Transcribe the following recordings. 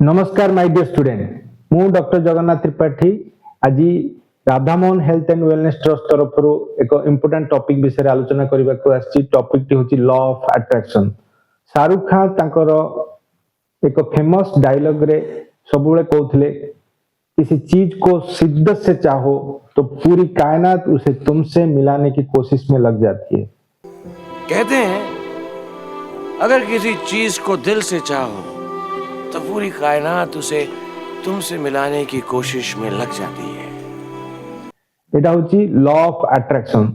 नमस्कार my dear student मु doctor Jagannath Tripathi आज Radhamohan health and wellness trust तरफ एक इम्पोर्टेंट टॉपिक विषय आलोचना करने को आसी टॉपिक टी होची law of attraction. Shahrukh Khan तांकर एक फेमस डायलॉग रे सबुले कहते किसी चीज को शिद्दत से चाहो तो पूरी कायनात उसे तुमसे मिलाने की कोशिश में लग जाती है। कहते हैं अगर किसी चीज को दिल से चाहो तो पूरी कायनात उसे तुमसे मिलाने की कोशिश में लग जाती है। एटा होची लॉ ऑफ अट्रैक्शन।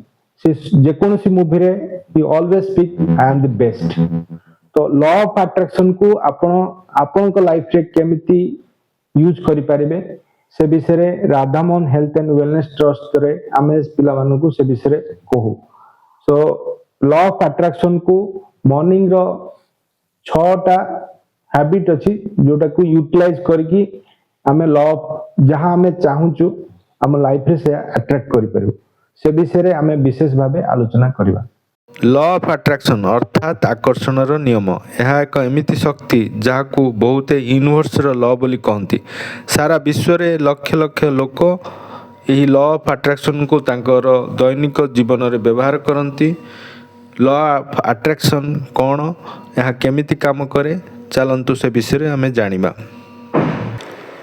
जेकोसी मूवी रे ही always speak I am the best. तो लॉ ऑफ अट्रैक्शन को आपण को लाइफ रे केमिति यूज करि परिबे से विषय रे Radhamohan health and wellness trust रे आमे पिला मानु को से विषय रे कहू। सो लॉ ऑफ अट्रैक्शन को मॉर्निंग रो 6टा हैबिट अच्छी जोटा को यूटिलाइज करके आमे लॉ ऑफ जहां आमे चाहूचु आम लाइफ रे से अट्रैक्ट करि परिबो से विषय रे आमे विशेष भाबे आलोचना करिबा। लॉ ऑफ अट्रैक्शन अर्थात आकर्षणर नियम यह एक एमिति शक्ति जहां बहुत यूनिवर्सर लॉ बोली कहती। सारा विश्व रे लक्ष लक्ष लोक यही लॉ ऑफ अट्रैक्शन को तांकर दैनिक जीवन रे व्यवहार करती। लॉ ऑफ अट्रैक्शन कौन यह केमिति काम करे चलतु से विषय रे आमे जानिबा।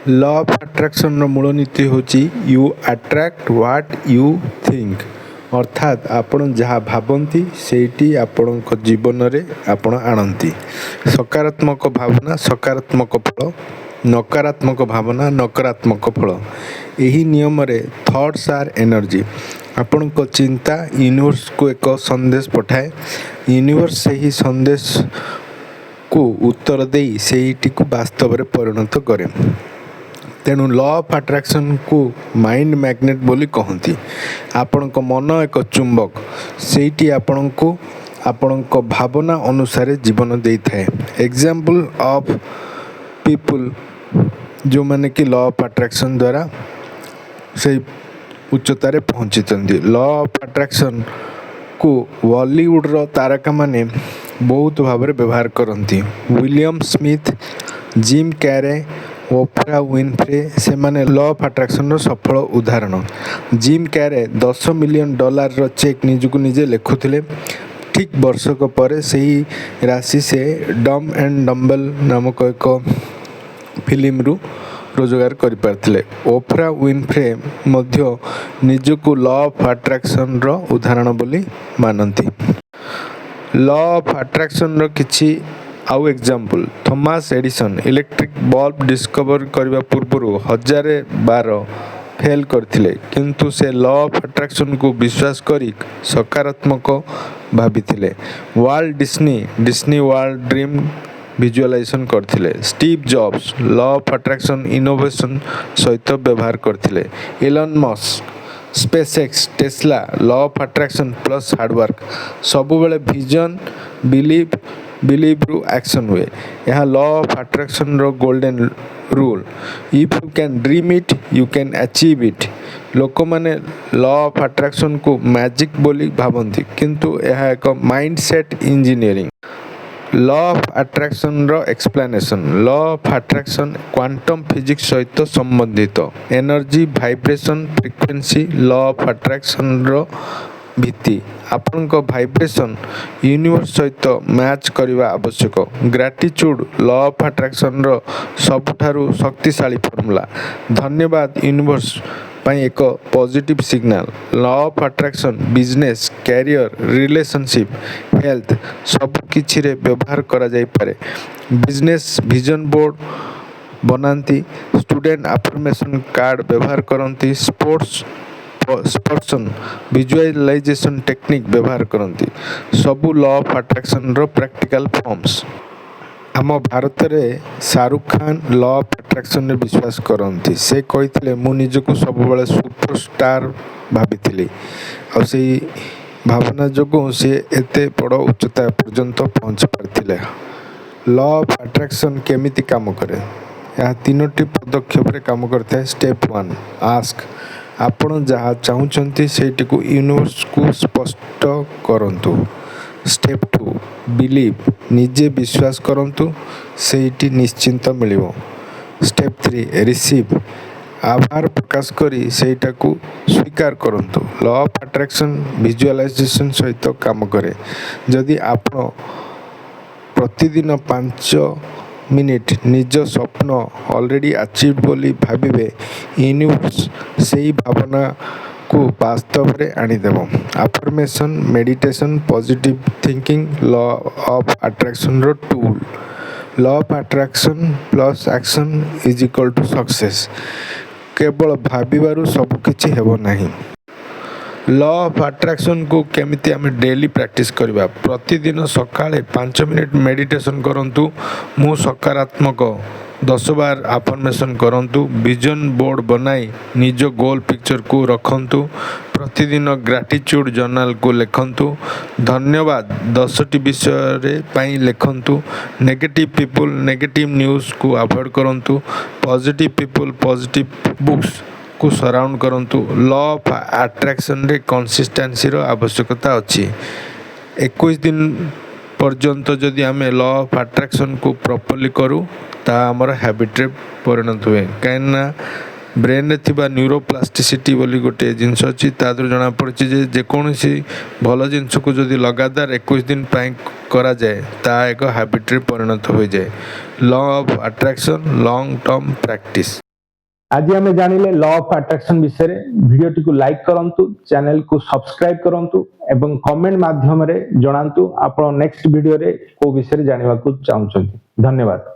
लॉ ऑफ अट्रैक्शन मूल नीति होची you attract what you think अर्थात आपण जहाँ भावती सेठी आपण जीवन रे आपण आणती। सकारात्मक भावना सकारात्मक फल नकारात्मक भावना नकारात्मक फल। यही नियम रे थॉट्स आर एनर्जी। आपण चिंता यूनिवर्स को एक संदेश पठाए यूनिवर्स से ही संदेश को उत्तर दे सेठी को वास्तव रे परिणत करे। तेणु लॉ ऑफ अट्रैक्शन को माइंड मैग्नेट बोली कहती। आपण मन एक चुंबक सेठी आपण को आपण भावना अनुसार जीवन दे थाए। एग्जाम्पल ऑफ पीपुल जो माने कि लॉ ऑफ अट्रैक्शन द्वारा से उच्चतारे पहुँची। लॉ ऑफ अट्रैक्शन को बॉलीवुड रो तारका माने बहुत भाव व्यवहार करती। विलियम स्मिथ जिम कैरे ओप्रा विनफ्रे से माने लॉ ऑफ अट्रैक्शन सफल उदाहरण। जिम कैरे $10 मिलियन रो चेक निजको निजे लिखुले। ठीक वर्षक पर सही राशि से डम एंड डम्बल नामक एक फिल्म रु रोजगार कर पारथिले। ओप्रा विनफ्रे मध्य निजको लॉ ऑफ अट्रैक्शन रो उदाहरण बोली मानती। लॉ ऑफ अट्रैक्शन रो किछि आउ example Thomas Edison electric bulb discover करने पूर्व 1012 फेल करथिले किंतु से लॉ ऑफ अट्रैक्शन को विश्वास करी सकारात्मक भाविथिले। Walt Disney world dream visualisation करथिले। Steve Jobs law of attraction innovation सहित व्यवहार करथिले। Elon Musk SpaceX Tesla law of attraction plus hard work सबु बेले विजन बिलीव रु एक्शन हुए। यहाँ लॉ ऑफ अट्रैक्शन रो golden rule if you can dream it you can achieve it. लोक माने लॉ ऑफ अट्रैक्शन को मैजिक बोली भावती किंतु यह एक mindset engineering. Law of attraction row explanation law of attraction quantum physics सहित संबंधित energy vibration frequency law of attraction रो भित्ति आपण वाइब्रेशन यूनिवर्स सहित मैच करने आवश्यक। ग्रैटिट्यूड लॉ ऑफ अट्रैक्शन रो सबुठारु शक्तिशाली फॉर्मूला। धन्यवाद यूनिवर्स पाई एक positive signal. Law of attraction business career relationship health सब किछि रे व्यवहार करा जाय पारे। बिजनेस विजन बोर्ड बनाती स्टूडेंट अफर्मेशन कार्ड व्यवहार करती। स्पोर्ट्सन विजुअलाइजेशन टेक्निक व्यवहार करती। सबू law of attraction row practical forms. आम भारत रे Shahrukh Khan law of attraction रे विश्वास करती। से कही मु निजको सब बेले सुपरस्टार भाभी और से भावना जो सी एते बड़ उच्चता पर्यंत पहुँच पारथिले। लॉ ऑफ अट्रैक्शन केमिति काम करे यह 3टी पदक्षेप रे काम करता है। स्टेप 1 आस्क आपण जहाँ चाहूँगी सेठी को यूनिवर्स को स्पष्ट करंतु। स्टेप 2 बिलीव निजे विश्वास करंतु सेठी निश्चिंत मिलिबो। स्टेप 3 रिसीव आभार प्रकाश करी सेटाकू स्वीकार करंतु लॉ ऑफ अट्रैक्शन विजुअलाइजेशन सहित काम करे जदि आपण प्रतिदिन 5 मिनिट निज स्वप्न ऑलरेडी अचीव बोली भाविबे यूनिवर्स सेही भावना को वास्तव रे आनीदेव affirmation meditation positive thinking law of attraction रो tool law of attraction plus action is equal to success केवल भाविबारु सब किछि हेबो नाही लॉ ऑफ अट्रैक्शन को केमिति आमे डेली प्रैक्टिस करबा प्रतिदिन सकाळे 5 मिनिट मेडिटेशन करंतु मु सकारात्मक 10 बार अफर्मेशन करंतु विजन बोर्ड बनाई निज गोल पिक्चर को रखंतु प्रतिदिन ग्रैटिट्यूड जर्नल को लिखंतु धन्यवाद 10टी विषय रे पाई लिखंतु नेगेटिव पीपल नेगेटिव न्यूज़ को अवॉइड करंतु पॉजिटिव पीपल पॉजिटिव बुक्स को सराउंड करंतु लॉ ऑफ अट्रैक्शन रे कंसिस्टेंसी रो आवश्यकता अछि 21 दिन पर्यंत जदि आमे लॉ ऑफ अट्रैक्शन को प्रॉपर्ली करू ता हमर हैबिट रे परिणत हुए काइना ब्रेन रे थिबा न्यूरोप्लास्टिसिटी बोली गोटे जिनस अछि तादर जणा पड़छि जे जेकोनसी भल जिनस को जदि लगातार 21 दिन पाई करा जाए ता एक हैबिट रे परिणत हो जाए law of attraction long term practice आज आम जानिले लॉ ऑफ अट्रैक्शन विषय रे वीडियो को लाइक करंतु चैनल को सब्सक्राइब करंतु एवं कमेंट माध्यम रे जणांतु आपण नेक्स्ट वीडियो रे को विषय रे जानिबा को चाहुछंती धन्यवाद।